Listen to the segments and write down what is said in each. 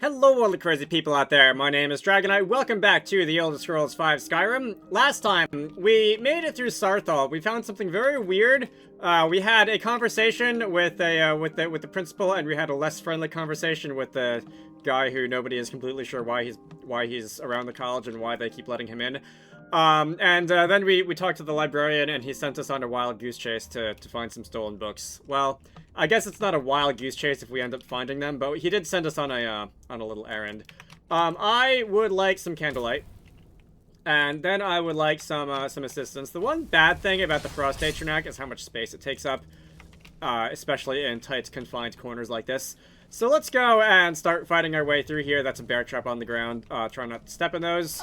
Hello all the crazy people out there, my name is Dragonite, welcome back to the Elder Scrolls V Skyrim. Last time, we made it through Sarthal. We found something very weird. We had a conversation with the principal, and we had a less friendly conversation with the guy who nobody is completely sure why he's around the college and why they keep letting him in. Then we talked to the librarian, and he sent us on a wild goose chase to find some stolen books. Well, I guess it's not a wild goose chase if we end up finding them, but he did send us on a little errand. I would like some candlelight, and then I would like some assistance. The one bad thing about the Frost Atronac is how much space it takes up, especially in tight, confined corners like this. So let's go and start fighting our way through here. That's a bear trap on the ground. Try not to step in those.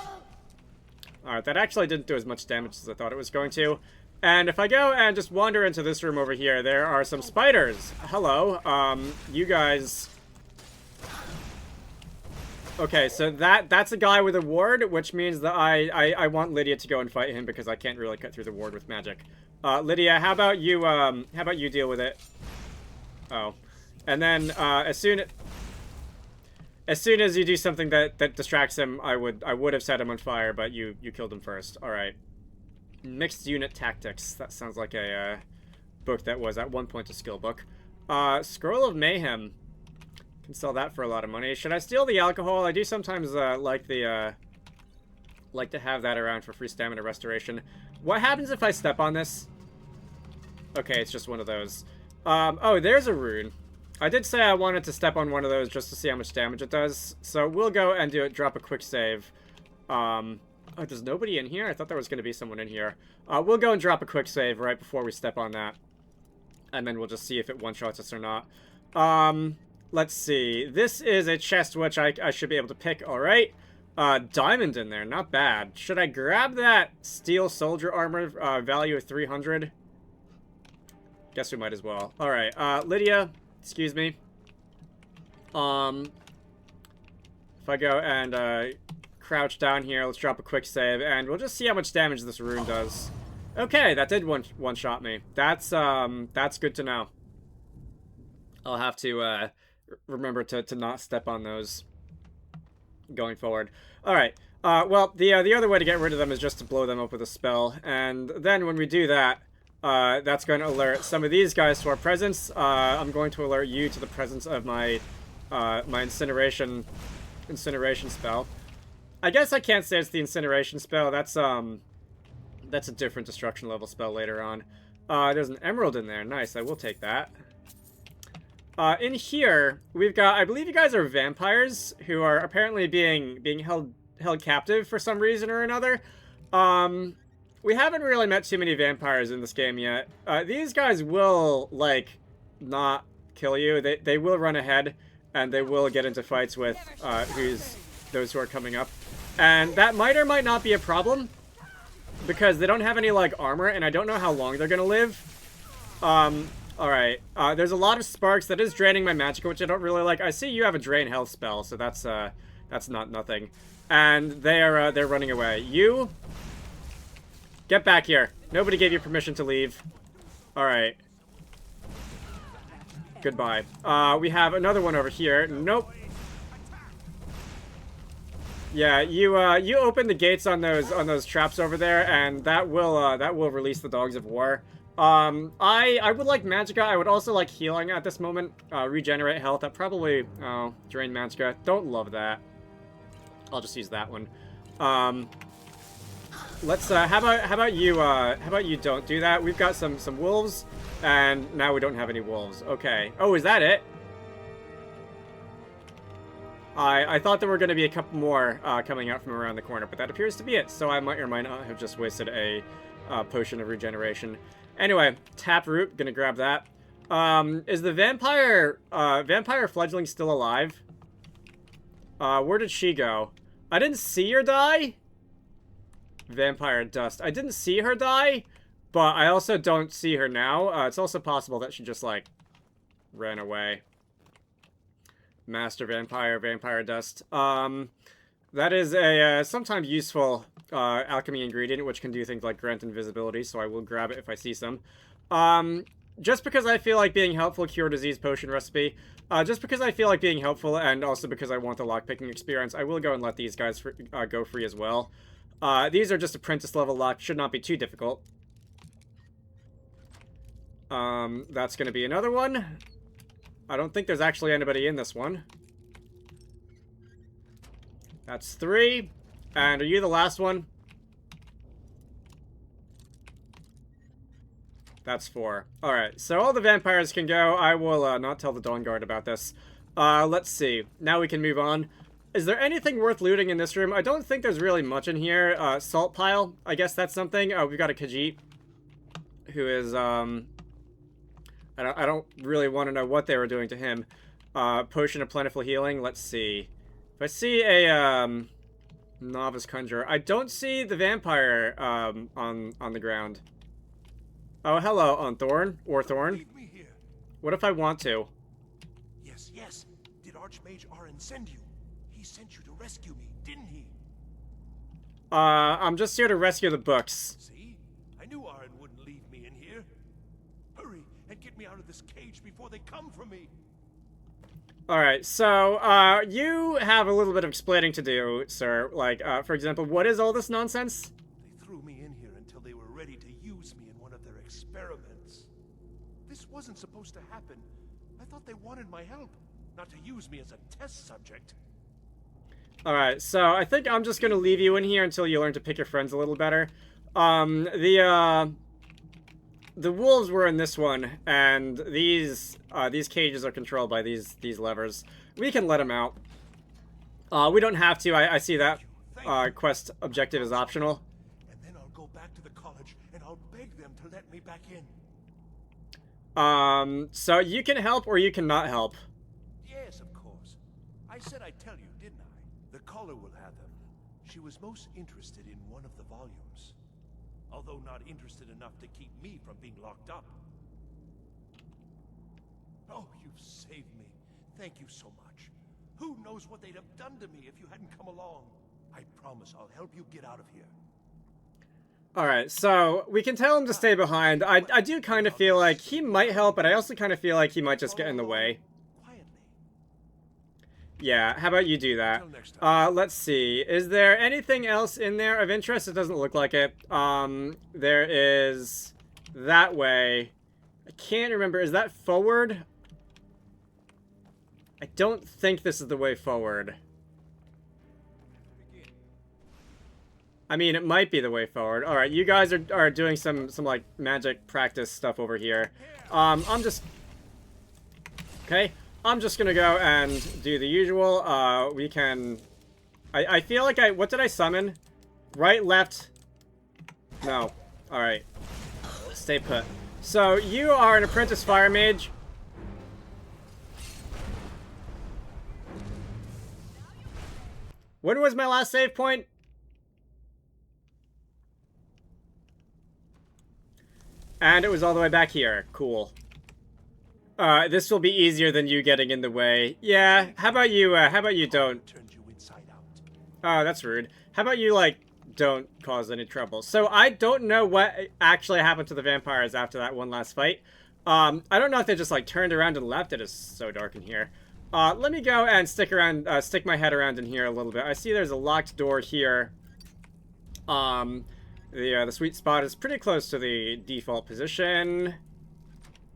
Alright, that actually didn't do as much damage as I thought it was going to. And if I go and just wander into this room over here, there are some spiders. Hello. You guys... Okay, so that's a guy with a ward, which means that I want Lydia to go and fight him because I can't really cut through the ward with magic. Lydia, how about you deal with it? Oh. And then, as soon as you do something that distracts him, I would have set him on fire, but you killed him first. Alright. Mixed Unit Tactics. That sounds like a book that was at one point a skill book. Scroll of Mayhem. Can sell that for a lot of money. Should I steal the alcohol? I do sometimes like to have that around for free stamina restoration. What happens if I step on this? Okay, it's just one of those. Oh, there's a rune. I did say I wanted to step on one of those just to see how much damage it does. So we'll go and do it. Drop a quick save. Oh, there's nobody in here? I thought there was going to be someone in here. We'll go and drop a quick save right before we step on that. And then we'll just see if it one-shots us or not. Let's see. This is a chest which I should be able to pick. Alright. Diamond in there. Not bad. Should I grab that steel soldier armor value of 300? Guess we might as well. Alright. Lydia, excuse me. If I go and crouch down here, let's drop a quick save, and we'll just see how much damage this rune does. Okay, that did one-shot me. That's good to know. I'll have to remember to not step on those going forward. Alright, well, the other way to get rid of them is just to blow them up with a spell, and then when we do that, that's going to alert some of these guys to our presence. I'm going to alert you to the presence of my my incineration spell. I guess I can't say it's the incineration spell. That's a different destruction level spell later on. There's an emerald in there. Nice, I will take that. In here, we've got, I believe you guys are vampires who are apparently being held captive for some reason or another. We haven't really met too many vampires in this game yet. These guys will, like, not kill you. They will run ahead, and they will get into fights with those who are coming up. And that might or might not be a problem, because they don't have any, like, armor, and I don't know how long they're gonna live. Alright. There's a lot of sparks. That is draining my magicka, which I don't really like. I see you have a drain health spell, so that's not nothing. And they're running away. You... Get back here. Nobody gave you permission to leave. Alright. Goodbye. We have another one over here. Nope. Yeah, you open the gates on those traps over there, and that will release the Dogs of War. I would like magicka. I would also like healing at this moment. Regenerate health. That probably drain magicka. Don't love that. I'll just use that one. Let's how about you don't do that? We've got some wolves, and now we don't have any wolves. Okay. Oh, is that it? I thought there were going to be a couple more coming out from around the corner, but that appears to be it. So I might or might not have just wasted a potion of regeneration. Anyway, taproot, gonna grab that. Is the vampire fledgling still alive? Where did she go? I didn't see her die. Vampire dust. I didn't see her die, but I also don't see her now. It's also possible that she just, like, ran away. Master vampire dust. That is a sometimes useful alchemy ingredient, which can do things like grant invisibility, so I will grab it if I see some. Just because I feel like being helpful, cure disease potion recipe. Just because I feel like being helpful, and also because I want the lockpicking experience, I will go and let these guys go free as well. These are just apprentice level lock, should not be too difficult. That's going to be another one. I don't think there's actually anybody in this one. That's 3. And are you the last one? That's 4. Alright, so all the vampires can go. I will not tell the Dawn Guard about this. Let's see. Now we can move on. Is there anything worth looting in this room? I don't think there's really much in here. Salt pile. I guess that's something. We've got a Khajiit, who is, I don't really want to know what they were doing to him. Potion of Plentiful Healing. Let's see. If I see a, Novice Conjurer. I don't see the vampire, on the ground. Oh, hello, on Thorn. Or Thorn. What if I want to? Yes, yes. Did Archmage Arin send you? He sent you to rescue me, didn't he? I'm just here to rescue the books. See? I knew Arin wouldn't leave me in here. Hurry and get me out of this cage before they come for me. Alright, so, you have a little bit of explaining to do, sir. Like, for example, what is all this nonsense? They threw me in here until they were ready to use me in one of their experiments. This wasn't supposed to happen. I thought they wanted my help, not to use me as a test subject. Alright, so I think I'm just gonna leave you in here until you learn to pick your friends a little better. The wolves were in this one, and these cages are controlled by these levers. We can let them out. We don't have to. I see that quest objective is optional. And then I'll go back to the college and I'll beg them to let me back in. So you can help or you cannot help. Yes, of course. I said I'd tell you, didn't I? The caller will have them. She was most interested in one of the volumes, although not interested enough to keep me from being locked up. Oh, you've saved me. Thank you so much. Who knows what they'd have done to me if you hadn't come along. I promise I'll help you get out of here. Alright, so we can tell him to stay behind. I do kind of feel like he might help, but I also kind of feel like he might just get in the way. Yeah, how about you do that? Let's see. Is there anything else in there of interest? It doesn't look like it. There is that way. I can't remember. Is that forward? I don't think this is the way forward. I mean, it might be the way forward. Alright, you guys are doing some like magic practice stuff over here. I'm just... Okay. I'm just gonna go and do the usual. We can... I feel like what did I summon? Right, left... No. Alright. Stay put. So, you are an apprentice fire mage. When was my last save point? And it was all the way back here. Cool. This will be easier than you getting in the way. Yeah, how about you don't... Oh, that's rude. How about you, like, don't cause any trouble? So, I don't know what actually happened to the vampires after that one last fight. I don't know if they just, like, turned around and left. It is so dark in here. Let me go and stick my head around in here a little bit. I see there's a locked door here. The sweet spot is pretty close to the default position.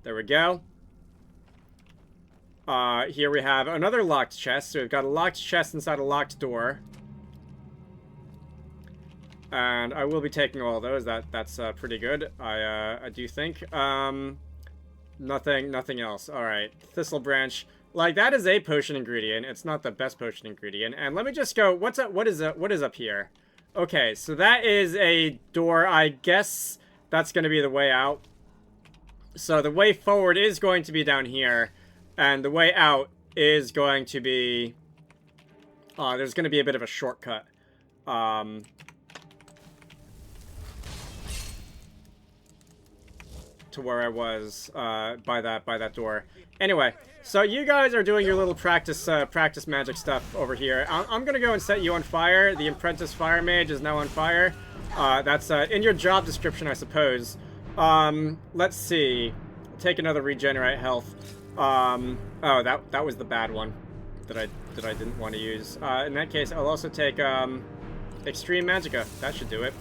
There we go. Here we have another locked chest. So we've got a locked chest inside a locked door. And I will be taking all those. That's pretty good. I do think. Nothing else. Alright. Thistle branch. Like, that is a potion ingredient. It's not the best potion ingredient. And let me just go, what's up? What is up here? Okay, so that is a door. I guess that's going to be the way out. So the way forward is going to be down here. And the way out is going to be... there's going to be a bit of a shortcut. To where I was by that door. Anyway, so you guys are doing your little practice magic stuff over here. I'm gonna go and set you on fire. The apprentice fire mage is now on fire. That's in your job description, I suppose. Let's see. Take another regenerate health. Oh, that was the bad one that I didn't want to use. In that case, I'll also take Extreme Magicka. That should do it.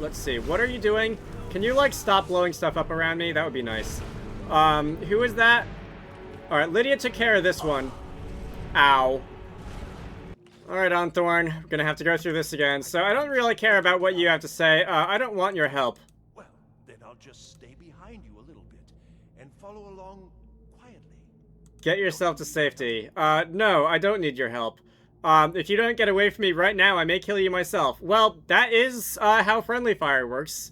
Let's see. What are you doing? Can you like stop blowing stuff up around me? That would be nice. Who is that? All right, Lydia took care of this one. Ow. All right, Onthorn. We're gonna have to go through this again. So I don't really care about what you have to say. I don't want your help. Well, then I'll just stay behind you a little bit and follow along quietly. Get yourself to safety. No, I don't need your help. If you don't get away from me right now, I may kill you myself. Well, that is, how friendly fire works.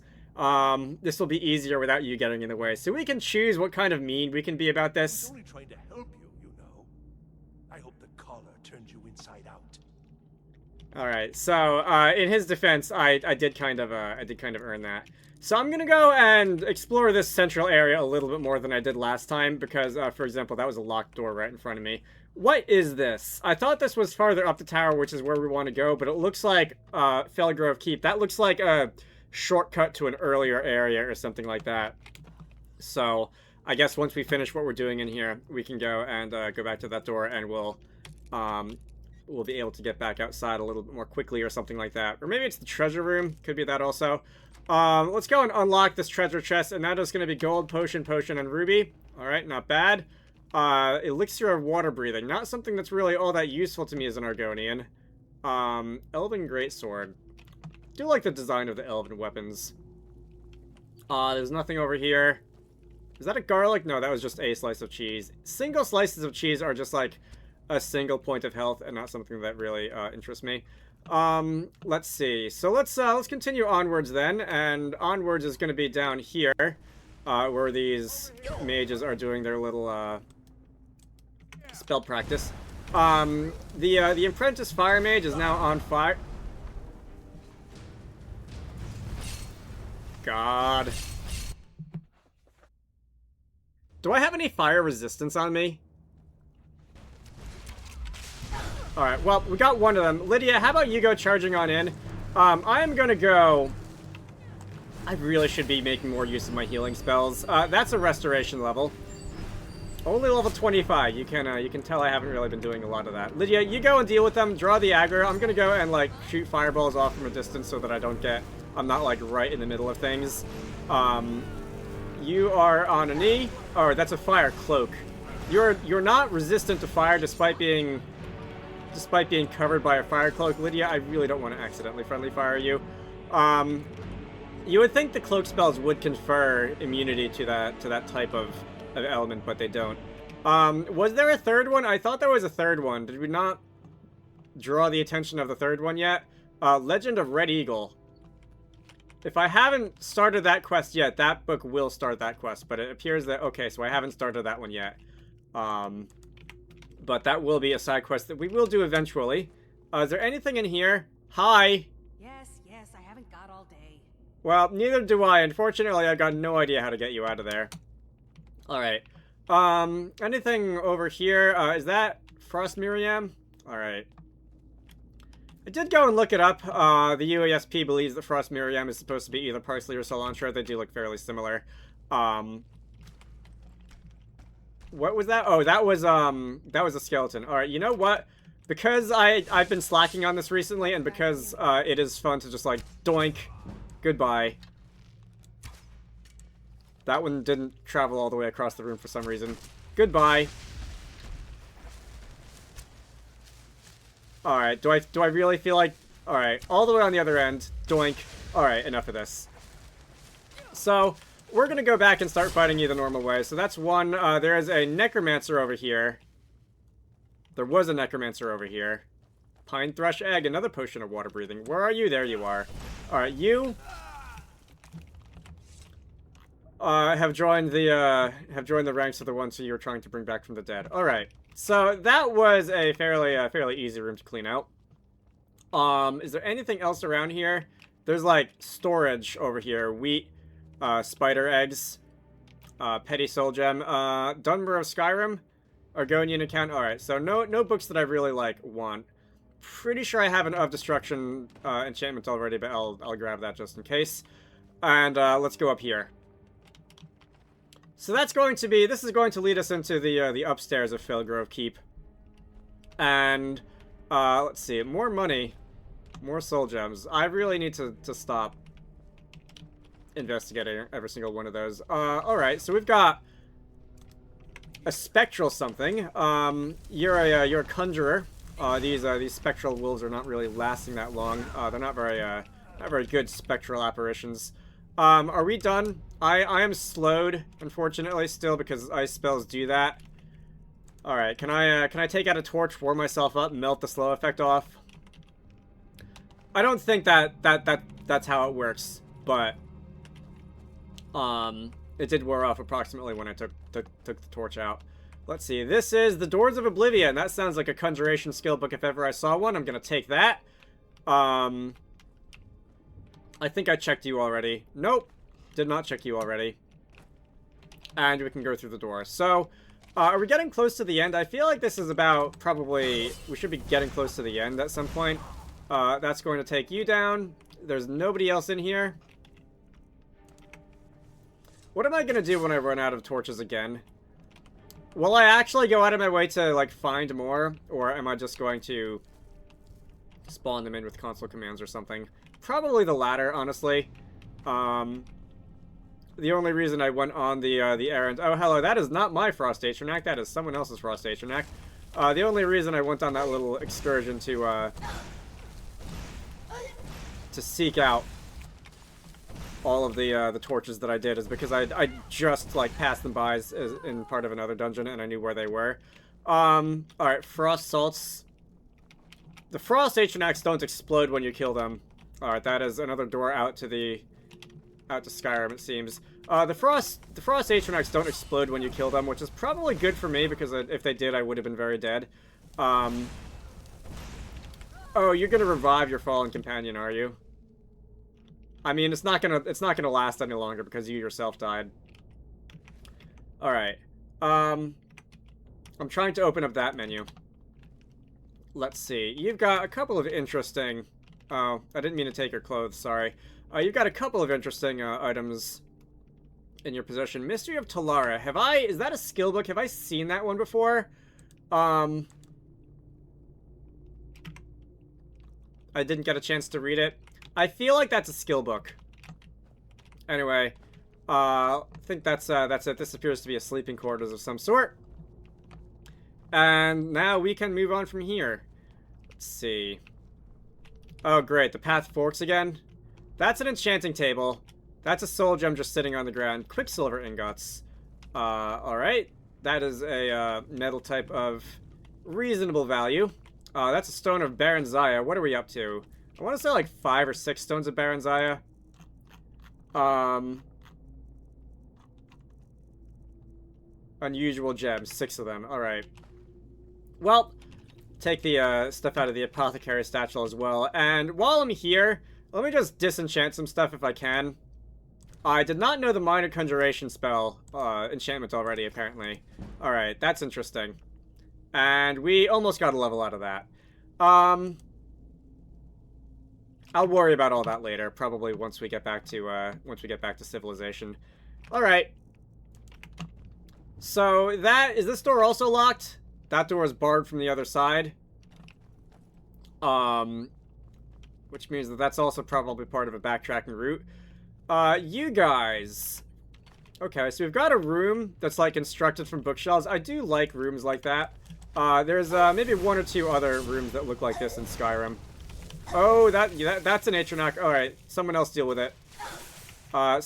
This will be easier without you getting in the way. So we can choose what kind of mean we can be about this. I'm only trying to help you, you know. I hope the collar turns you inside out. Alright, so, in his defense, I did kind of earn that. So I'm gonna go and explore this central area a little bit more than I did last time, because, for example, that was a locked door right in front of me. What is this? I thought this was farther up the tower, which is where we want to go, but it looks like, Fellgrove Keep. That looks like a shortcut to an earlier area or something like that. So, I guess once we finish what we're doing in here, we can go and, go back to that door, and we'll be able to get back outside a little bit more quickly or something like that. Or maybe it's the treasure room. Could be that also. Let's go and unlock this treasure chest, and that is going to be gold, potion, and ruby. Alright, not bad. Elixir of water breathing. Not something that's really all that useful to me as an Argonian. Elven greatsword. Do like the design of the elven weapons. There's nothing over here. Is that a garlic? No, that was just a slice of cheese. Single slices of cheese are just like a single point of health and not something that really interests me. Let's see. So let's continue onwards then, and onwards is going to be down here, where these mages are doing their little spell practice. The apprentice fire mage is now on fire. God. Do I have any fire resistance on me? Alright, well, we got one of them. Lydia, how about you go charging on in? I am gonna go... I really should be making more use of my healing spells. That's a restoration level. Only level 25. You can tell I haven't really been doing a lot of that. Lydia, you go and deal with them. Draw the aggro. I'm gonna go and, like, shoot fireballs off from a distance so that I don't get... I'm not, like, right in the middle of things. You are on a knee. Oh, that's a fire cloak. You're not resistant to fire despite being covered by a fire cloak. Lydia, I really don't want to accidentally friendly fire you. You would think the cloak spells would confer immunity to that type of element, but they don't. Was there a third one? I thought there was a third one. Did we not draw the attention of the third one yet? Legend of Red Eagle. If I haven't started that quest yet, that book will start that quest, but it appears that... Okay, so I haven't started that one yet. But that will be a side quest that we will do eventually. Is there anything in here? Hi! Yes, I haven't got all day. Well, neither do I. Unfortunately, I got no idea how to get you out of there. Alright. Anything over here? Is that Frost Miriam? Alright. I did go and look it up. The UASP believes that Frost Miriam is supposed to be either parsley or cilantro. They do look fairly similar. What was that? Oh, that was a skeleton. Alright, you know what? Because I've been slacking on this recently, and because it is fun to just, like, doink. Goodbye. That one didn't travel all the way across the room for some reason. Goodbye. Alright, do I really feel like... Alright, all the way on the other end. Doink. Alright, enough of this. So... we're gonna go back and start fighting you the normal way. So that's one. There is a necromancer over here. There was a necromancer over here. Pine thrush egg, another potion of water breathing. Where are you? There you are. Alright, you have joined the ranks of the ones who you were trying to bring back from the dead. Alright. So that was a fairly easy room to clean out. Is there anything else around here? There's like storage over here. Wheat. Spider eggs, Petty Soul Gem, Dunmer of Skyrim, Argonian account. Alright, so no books that I really, like, want. Pretty sure I have an Of Destruction enchantment already, but I'll grab that just in case. And, let's go up here. So that's going to be, this is going to lead us into the upstairs of Failgrove Keep. And, let's see, more money, more soul gems. I really need to stop investigating every single one of those. Alright, so we've got a spectral something. You're a conjurer. These spectral wolves are not really lasting that long. They're not very good spectral apparitions. Are we done? I am slowed, unfortunately, still, because ice spells do that. Alright, can I take out a torch, warm myself up, melt the slow effect off? I don't think that's how it works, but it did wear off approximately when I took the torch out. Let's see, this is the Doors of Oblivion. That sounds like a conjuration skill book if ever I saw one. I'm gonna take that. I think I checked you already. Nope. Did not check you already. And we can go through the door. So, are we getting close to the end? I feel like this is about probably... We should be getting close to the end at some point. That's going to take you down. There's nobody else in here. What am I going to do when I run out of torches again? Will I actually go out of my way to, like, find more? Or am I just going to spawn them in with console commands or something? Probably the latter, honestly. The only reason I went on the errand... Oh, hello, that is not my Frost Atronak. That is someone else's Frost Atronak. The only reason I went on that little excursion to seek out all of the torches that I did is because I just, like, passed them by as in part of another dungeon, and I knew where they were. Alright, Frost Salts. The Frost Atronachs don't explode when you kill them. Alright, that is another door out to Skyrim, it seems. The Frost Atronachs don't explode when you kill them, which is probably good for me, because if they did, I would have been very dead. Oh, you're gonna revive your fallen companion, are you? I mean, it's not gonna last any longer because you yourself died. Alright. I'm trying to open up that menu. Let's see. You've got a couple of interesting... Oh, I didn't mean to take your clothes, sorry. You've got a couple of interesting items in your possession. Mystery of Talara. Is that a skill book? Have I seen that one before? I didn't get a chance to read it. I feel like that's a skill book. Anyway, I think that's it. This appears to be a sleeping quarters of some sort. And now we can move on from here. Let's see. Oh, great. The path forks again. That's an enchanting table. That's a soul gem just sitting on the ground. Quicksilver ingots. Alright. That is a metal type of reasonable value. That's a stone of Baron Zaya. What are we up to? I want to say like 5 or 6 stones of Baron Zaya. Unusual gems. 6 of them. Alright. Well, take the stuff out of the apothecary satchel as well. And while I'm here, let me just disenchant some stuff if I can. I did not know the minor conjuration spell enchantment already, apparently. Alright, that's interesting. And we almost got a level out of that. I'll worry about all that later, probably once we get back to civilization. Alright. So is this door also locked? That door is barred from the other side. Which means that that's also probably part of a backtracking route. You guys. Okay, so we've got a room that's, like, constructed from bookshelves. I do like rooms like that. There's, maybe 1 or 2 other rooms that look like this in Skyrim. Oh, that's an Atronach. Alright, someone else deal with it. I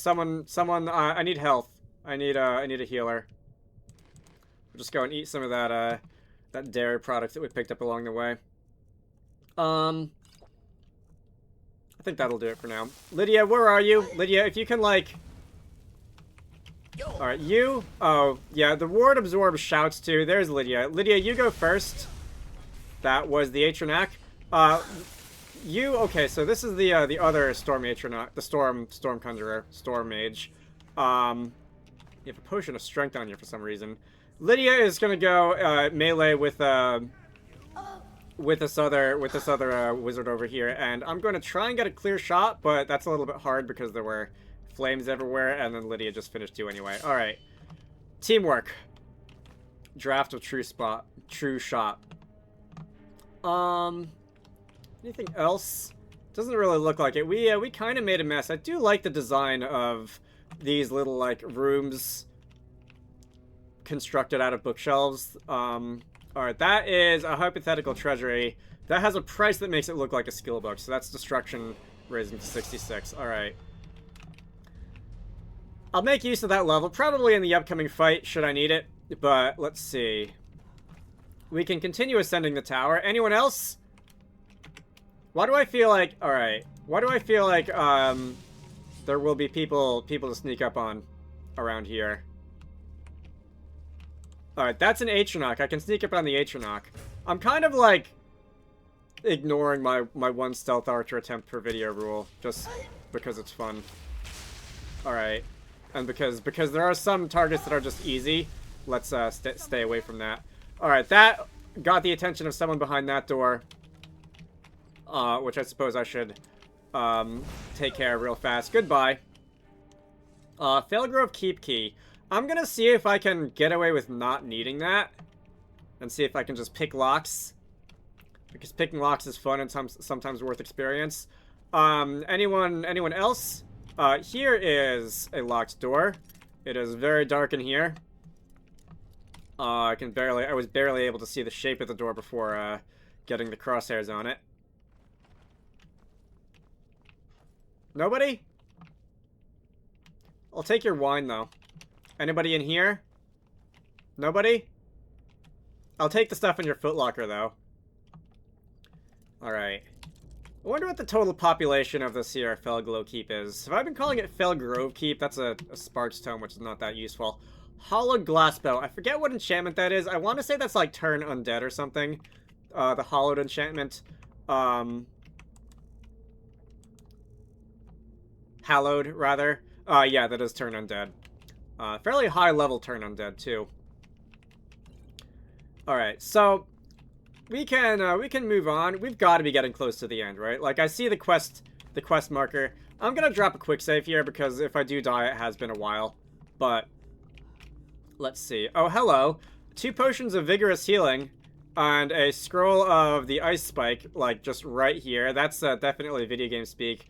need health. I need a healer. We'll just go and eat some of that dairy product that we picked up along the way. I think that'll do it for now. Lydia, where are you? Lydia, if you can, like... Alright, you... Oh, yeah, the ward absorbs shouts too. There's Lydia. Lydia, you go first. That was the Atronach. Okay, so this is the other Storm Atronach, the Storm Conjurer, Storm Mage. You have a potion of strength on you for some reason. Lydia is gonna go melee with this other wizard over here, and I'm going to try and get a clear shot, but that's a little bit hard because there were flames everywhere, and then Lydia just finished you anyway. Alright. Teamwork. Draft of true shot. Anything else? Doesn't really look like it. We kind of made a mess. I do like the design of these little, like, rooms constructed out of bookshelves. Alright, that is a hypothetical treasury. That has a price that makes it look like a skill book, so that's destruction raising to 66. Alright. I'll make use of that level, probably in the upcoming fight, should I need it. But, let's see. We can continue ascending the tower. Anyone else? Why do I feel like... Alright. Why do I feel like, there will be people to sneak up on around here? Alright, that's an Atronach. I can sneak up on the Atronach. I'm kind of, like, ignoring my one stealth archer attempt per video rule, just because it's fun. Alright. And because there are some targets that are just easy, let's stay away from that. Alright, that got the attention of someone behind that door. Which I suppose I should take care of real fast. Goodbye. Failgrove Keep Key. I'm gonna see if I can get away with not needing that. And see if I can just pick locks. Because picking locks is fun and sometimes worth experience. Anyone else? Here is a locked door. It is very dark in here. I was barely able to see the shape of the door before getting the crosshairs on it. Nobody? I'll take your wine, though. Anybody in here? Nobody? I'll take the stuff in your footlocker, though. Alright. I wonder what the total population of this here Felglow Keep is. Have I been calling it Felgrove Keep? That's a Sparks tome, which is not that useful. Hollowed Glassbow. I forget what enchantment that is. I want to say that's like Turn Undead or something. The Hollowed enchantment. Hallowed, rather. Yeah, that is Turn Undead. Fairly high level Turn Undead, too. Alright, so we can move on. We've got to be getting close to the end, right? Like, I see the quest marker. I'm gonna drop a quick save here, because if I do die, it has been a while. But, let's see. Oh, hello. 2 potions of vigorous healing, and a scroll of the ice spike, like, just right here. That's definitely video game speak.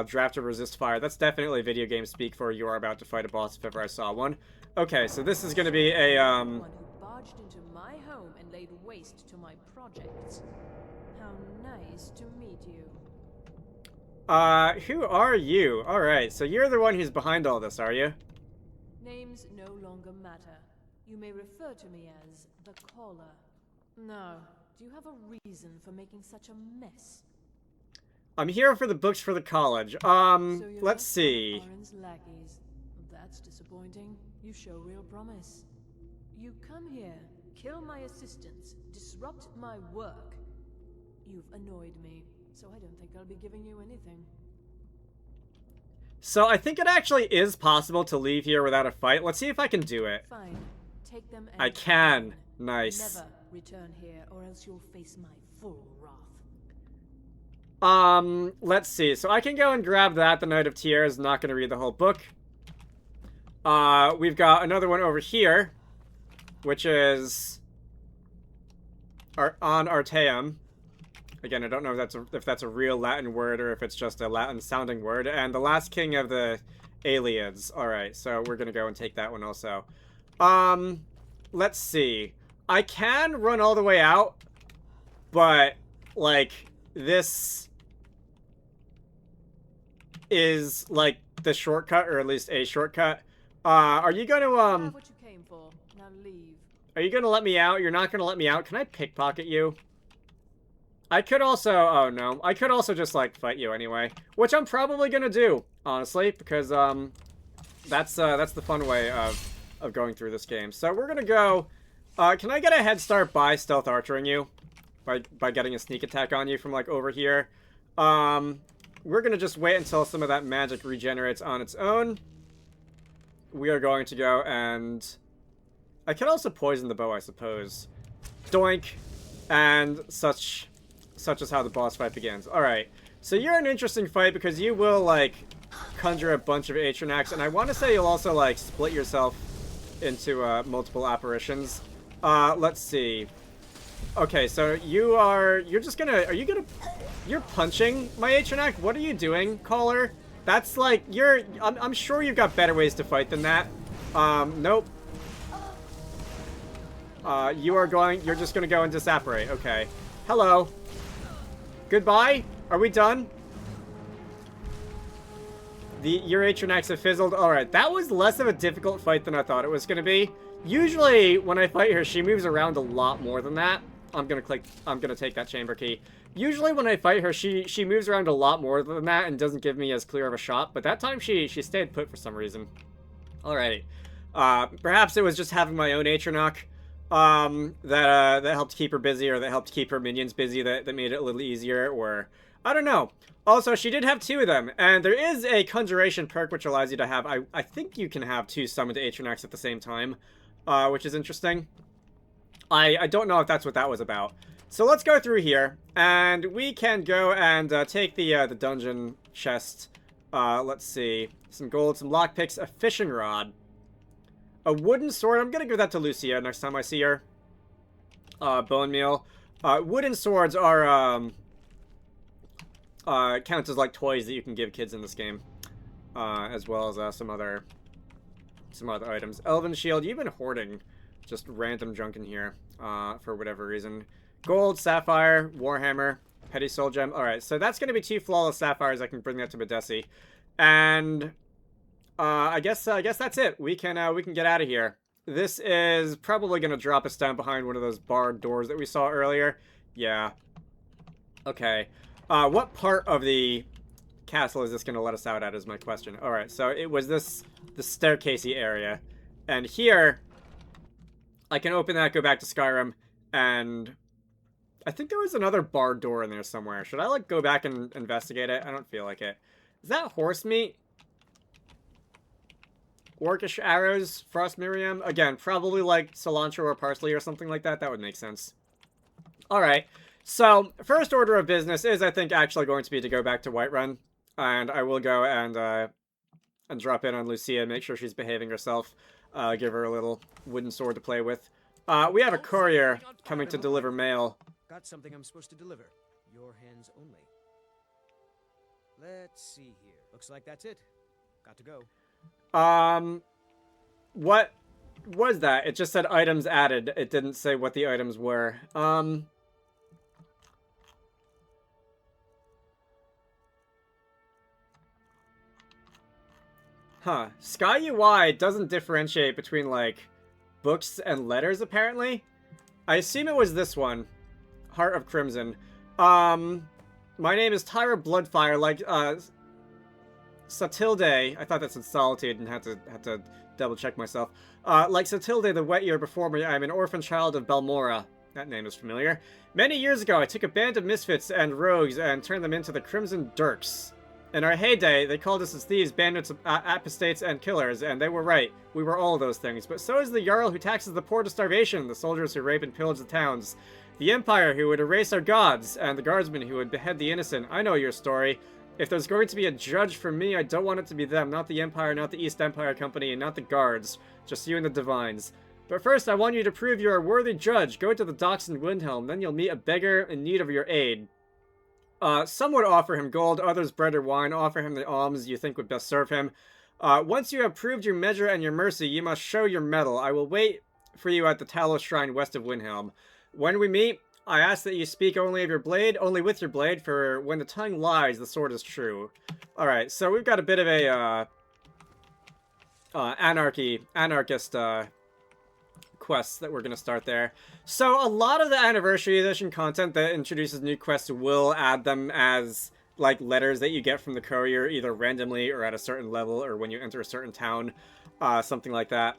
Draft of resist fire. That's definitely video game speak for you are about to fight a boss if ever I saw one. Okay, so this is gonna be a, One who barged into my home and laid waste to my projects. How nice to meet you. Who are you? Alright, so you're the one who's behind all this, are you? Names no longer matter. You may refer to me as the Caller. Now, do you have a reason for making such a mess? I'm here for the books for the college. So Let's see. Oren's lackeys. That's disappointing. You show real promise. You come here, kill my assistants, disrupt my work. You've annoyed me, so I don't think I'll be giving you anything. So I think it actually is possible to leave here without a fight. Let's see if I can do it. Fine. Take them and I can. Nice. never return here, or else you'll face my full wrath. Let's see. So I can go and grab that. The Knight of Tears. Not going to read the whole book. We've got another one over here, which is on Arteum. Again, I don't know if that's a real Latin word or if it's just a Latin-sounding word. And the Last King of the Aliads. Alright, so we're going to go and take that one also. Let's see. I can run all the way out, but, like, this is, like, the shortcut, or at least a shortcut. Are you going to, Have what you came for. Now leave. Are you going to let me out? You're not going to let me out? Can I pickpocket you? I could also, oh no, I could also just, like, fight you anyway. Which I'm probably going to do, honestly, because, that's the fun way of going through this game. So we're going to go, can I get a head start by stealth archering you? By getting a sneak attack on you from, like, over here. We're going to just wait until some of that magic regenerates on its own. We are going to go and... I could also poison the bow, I suppose. Doink. And such is how the boss fight begins. Alright. So you're an interesting fight because you will, like, conjure a bunch of Atronachs. And I want to say you'll also, like, split yourself into multiple apparitions. Let's see. Okay, so you're punching my Atronach? What are you doing, caller? That's like, I'm sure you've got better ways to fight than that. Nope. You're just gonna go and disapparate. Okay. Hello. Goodbye? Are we done? Your Atronachs have fizzled. Alright, that was less of a difficult fight than I thought it was gonna be. Usually, when I fight her, she moves around a lot more than that. I'm gonna take that chamber key. Usually when I fight her, she moves around a lot more than that and doesn't give me as clear of a shot, but that time she stayed put for some reason. Alrighty. Perhaps it was just having my own Atronach that helped keep her busy, or that helped keep her minions busy, that made it a little easier, or I don't know. Also, she did have 2 of them, and there is a Conjuration perk which allows you to have, I think you can have 2 summoned Atronachs at the same time, which is interesting. I don't know if that's what that was about. So let's go through here, and we can go and take the dungeon chest. Let's see. Some gold, some lockpicks, a fishing rod. A wooden sword. I'm gonna give that to Lucia next time I see her. Bone meal. Wooden swords are, count as like toys that you can give kids in this game. As well as some other items. Elven shield. You've been hoarding just random junk in here, for whatever reason. Gold, sapphire, warhammer, petty soul gem. Alright, so that's gonna be 2 flawless sapphires. I can bring that to Medesi. And I guess that's it. We can get out of here. This is probably gonna drop us down behind one of those barred doors that we saw earlier. Yeah. Okay. What part of the castle is this gonna let us out at is my question. Alright, so it was the staircasey area. And here, I can open that, go back to Skyrim, and I think there was another barred door in there somewhere. Should I, like, go back and investigate it? I don't feel like it. Is that horse meat? Orcish arrows, frost miriam. Again, probably like cilantro or parsley or something like that. That would make sense. Alright, so first order of business is, I think, actually going to be to go back to Whiterun. And I will go and drop in on Lucia, make sure she's behaving herself. Give her a little wooden sword to play with. We have a courier coming to deliver mail. Got something I'm supposed to deliver. Your hands only. Let's see here. Looks like that's it. Got to go. What was that? It just said items added. It didn't say what the items were. Huh. Sky UI doesn't differentiate between, like, books and letters, apparently. I assume it was this one. Heart of Crimson. My name is Tyra Bloodfire, like, Satilde. I thought that said Solitude and had to double check myself. Like Satilde the Wet Year before me, I'm an orphan child of Balmora. That name is familiar. Many years ago, I took a band of misfits and rogues and turned them into the Crimson Dirks. In our heyday, they called us as thieves, bandits, apostates, and killers, and they were right. We were all those things. But so is the Jarl who taxes the poor to starvation, the soldiers who rape and pillage the towns, the Empire who would erase our gods, and the guardsmen who would behead the innocent. I know your story. If there's going to be a judge for me, I don't want it to be them, not the Empire, not the East Empire Company, and not the guards. Just you and the Divines. But first, I want you to prove you're a worthy judge. Go to the docks in Windhelm, then you'll meet a beggar in need of your aid. Some would offer him gold, others bread or wine. Offer him the alms you think would best serve him. Once you have proved your measure and your mercy, you must show your mettle. I will wait for you at the Talos Shrine west of Windhelm. When we meet, I ask that you speak only with your blade, for when the tongue lies, the sword is true. Alright, so we've got a bit of a, anarchist, quests that we're going to start there. So a lot of the Anniversary Edition content that introduces new quests will add them as, like, letters that you get from the courier, either randomly or at a certain level, or when you enter a certain town, something like that.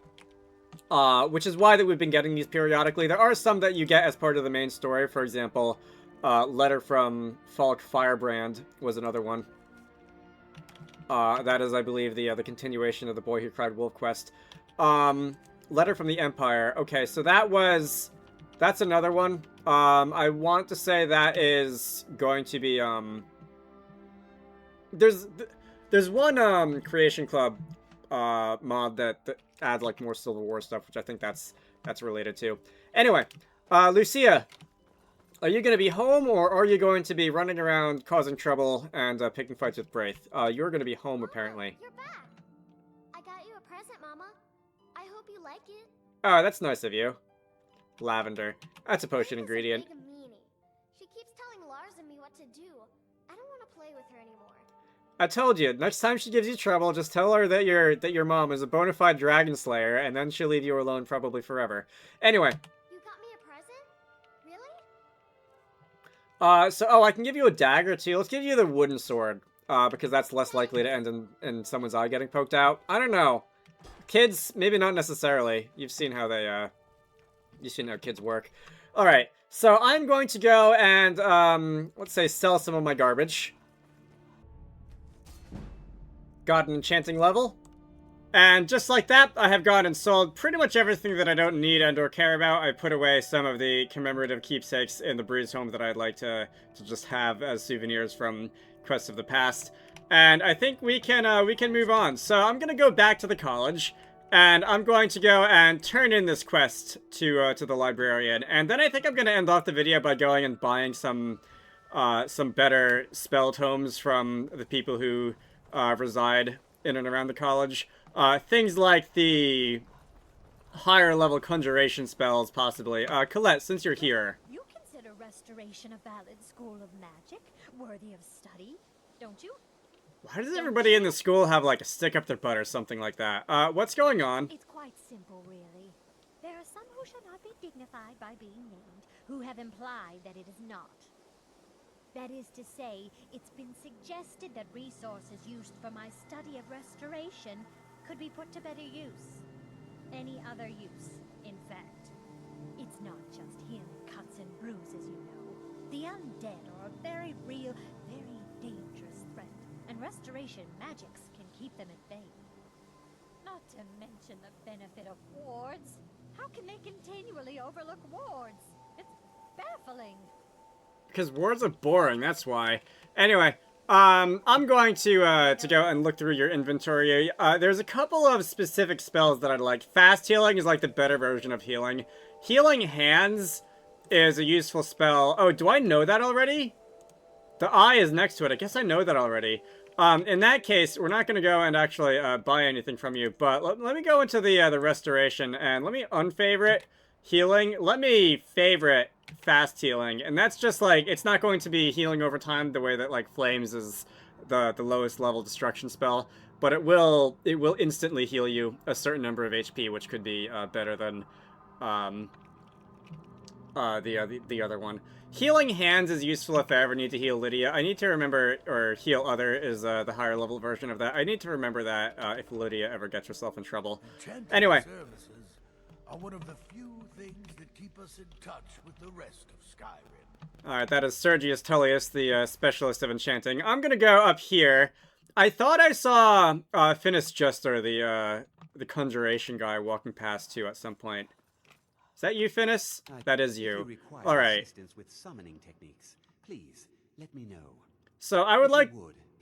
Which is why that we've been getting these periodically. There are some that you get as part of the main story. For example, letter from Falk Firebrand was another one. That is, I believe, the continuation of the Boy Who Cried Wolf quest. Letter from the Empire. Okay, so that's another one. I want to say that is going to be, there's one, Creation Club, mod that adds like more Civil War stuff, which I think that's related to. Anyway, Lucia, are you going to be home, or are you going to be running around causing trouble and picking fights with Braith? You're going to be home, apparently. You're back. I got you a present, Mama. I hope you like it. Oh, that's nice of you. Lavender. That's a potion Braith is ingredient. a big meanie. She keeps telling Lars and me what to do. I don't want to play with her anymore. I told you, next time she gives you trouble, just tell her that your mom is a bona fide dragon slayer, and then she'll leave you alone probably forever. Anyway. You got me a present? Really? Oh, I can give you a dagger too. Let's give you the wooden sword, because that's less likely to end in someone's eye getting poked out. I don't know. Kids, maybe not necessarily. You've seen how kids work. Alright, so I'm going to go and, let's say, sell some of my garbage. Got an enchanting level. And just like that, I have gone and sold pretty much everything that I don't need and or care about. I put away some of the commemorative keepsakes in the Breeze home that I'd like to just have as souvenirs from Quests of the Past. And I think we can move on. So I'm going to go back to the college, and I'm going to go and turn in this quest to the librarian. And then I think I'm going to end off the video by going and buying some better spell tomes from the people who reside in and around the college. Things like the higher level conjuration spells, possibly. Colette, since you're here. You consider restoration a valid school of magic, worthy of study, don't you? Why does everybody in the school have, like, a stick up their butt or something like that? What's going on? It's quite simple, really. There are some who shall not be dignified by being named, who have implied that it is not. That is to say, it's been suggested that resources used for my study of restoration could be put to better use. Any other use, in fact. It's not just healing cuts and bruises, you know. The undead are a very real, very dangerous threat, and restoration magics can keep them at bay. Not to mention the benefit of wards. How can they continually overlook wards? It's baffling. Because wards are boring, that's why. Anyway, I'm going to go and look through your inventory. There's a couple of specific spells that I'd like. Fast healing is like the better version of healing. Healing hands is a useful spell. Oh, do I know that already? The eye is next to it. I guess I know that already. In that case, we're not going to go and actually buy anything from you, but let me go into the restoration, and let me unfavorite healing. Let me favorite fast healing, and that's just like, it's not going to be healing over time the way that like Flames is the lowest level destruction spell, but it will instantly heal you a certain number of HP, which could be better than the other one. Healing hands is useful if I ever need to heal Lydia. I need to remember, or heal other is the higher level version of that. I need to remember that if Lydia ever gets herself in trouble. Anyway. Services are one of the few things that keep us in touch with the rest of Skyrim. Alright, that is Sergius Tullius, the specialist of enchanting. I'm gonna go up here. I thought I saw Finis Juster, the conjuration guy, walking past too at some point. Is that you, Finis? That is you. Alright. Assistance with summoning techniques, please let me know. So I would like...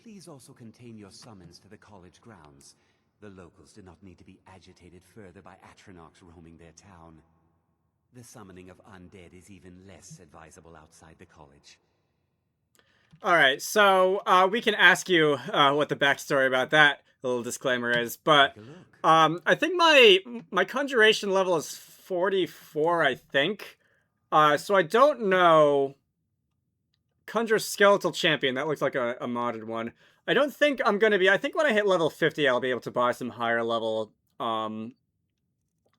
Please also contain your summons to the college grounds. The locals do not need to be agitated further by Atronachs roaming their town. The summoning of undead is even less advisable outside the college. Alright, so we can ask you what the backstory about that little disclaimer is, but I think my conjuration level is 44, I think. So I don't know. Conjure Skeletal Champion, that looks like a modded one. I don't think I'm going to be... I think when I hit level 50, I'll be able to buy some higher level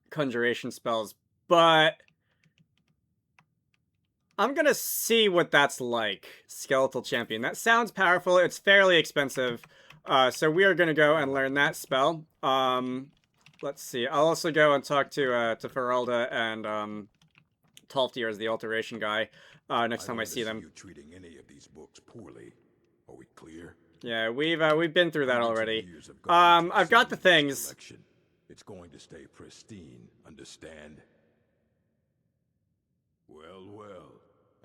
conjuration spells. But I'm going to see what that's like. Skeletal Champion. That sounds powerful. It's fairly expensive. So we are going to go and learn that spell. Let's see. I'll also go and talk to Feralda and Tolftir as the alteration guy next time I see them. You treating any of these books poorly. Are we clear? Yeah, we've been through that already. I've got the things. It's going to stay pristine, understand? Well, well,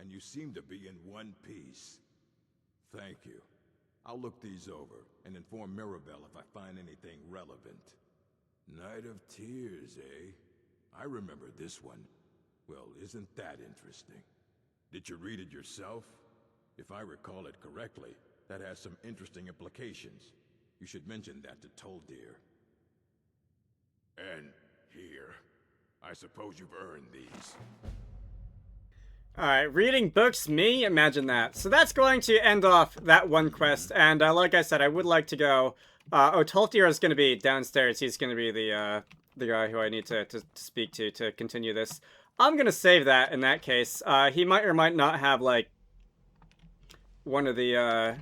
and you seem to be in one piece. Thank you. I'll look these over and inform Mirabelle if I find anything relevant. Night of Tears, eh? I remember this one. Well, isn't that interesting? Did you read it yourself? If I recall it correctly, that has some interesting implications. You should mention that to Toldir. And here. I suppose you've earned these. Alright, reading books, me? Imagine that. So that's going to end off that one quest, and like I said, I would like to go... Toltir is going to be downstairs. He's going to be the guy who I need to speak to continue this. I'm going to save that in that case. He might or might not have, like, one of the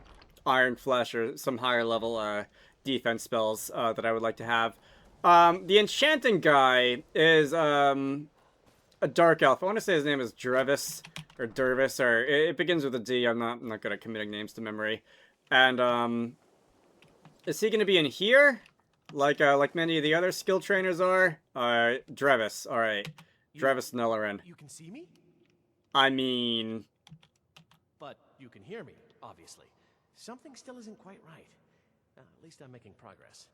Iron Flesh or some higher level defense spells that I would like to have. The enchanting guy is a dark elf. I want to say his name is Drevis or Dervis, or it begins with a D. I'm not good at committing names to memory. And is he going to be in here, like many of the other skill trainers are? Drevis. All right, Drevis Nellerin. You can see me, I mean, but you can hear me. Obviously, something still isn't quite right. At least I'm making progress.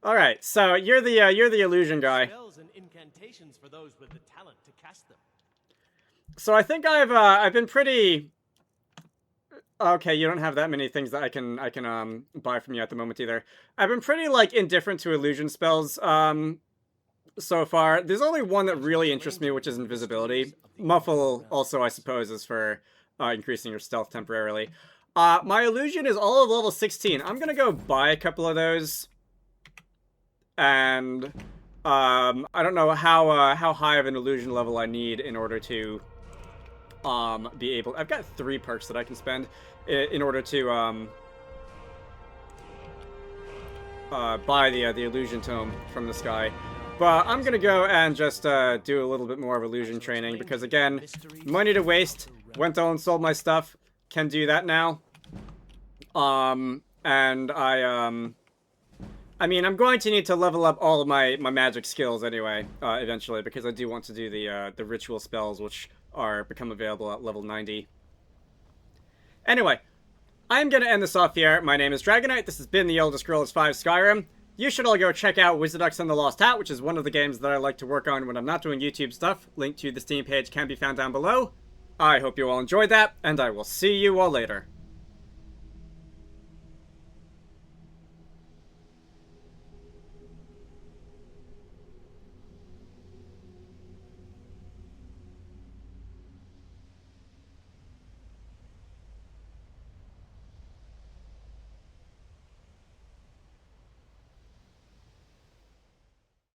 all right. So you're the illusion guy. Spells and incantations for those with the talent to cast them. So I think I've been pretty. Okay, you don't have that many things that I can buy from you at the moment either. I've been pretty like indifferent to illusion spells so far. There's only one that really interests me, which is invisibility. Muffle also, I suppose, is for increasing your stealth temporarily. My illusion is all of level 16. I'm gonna go buy a couple of those, and I don't know how high of an illusion level I need in order to be able. I've got 3 perks that I can spend in order to buy the illusion tome from this guy. But I'm gonna go and just do a little bit more of illusion training because, again, money to waste. Went and sold my stuff. Can do that now. And I mean, I'm going to need to level up all of my magic skills anyway, eventually, because I do want to do the ritual spells, which are become available at level 90. Anyway, I'm going to end this off here. My name is Dragonite. This has been The Elder Scrolls V Skyrim. You should all go check out Wizarducks and the Lost Hat, which is one of the games that I like to work on when I'm not doing YouTube stuff. Link to the Steam page can be found down below. I hope you all enjoyed that, and I will see you all later.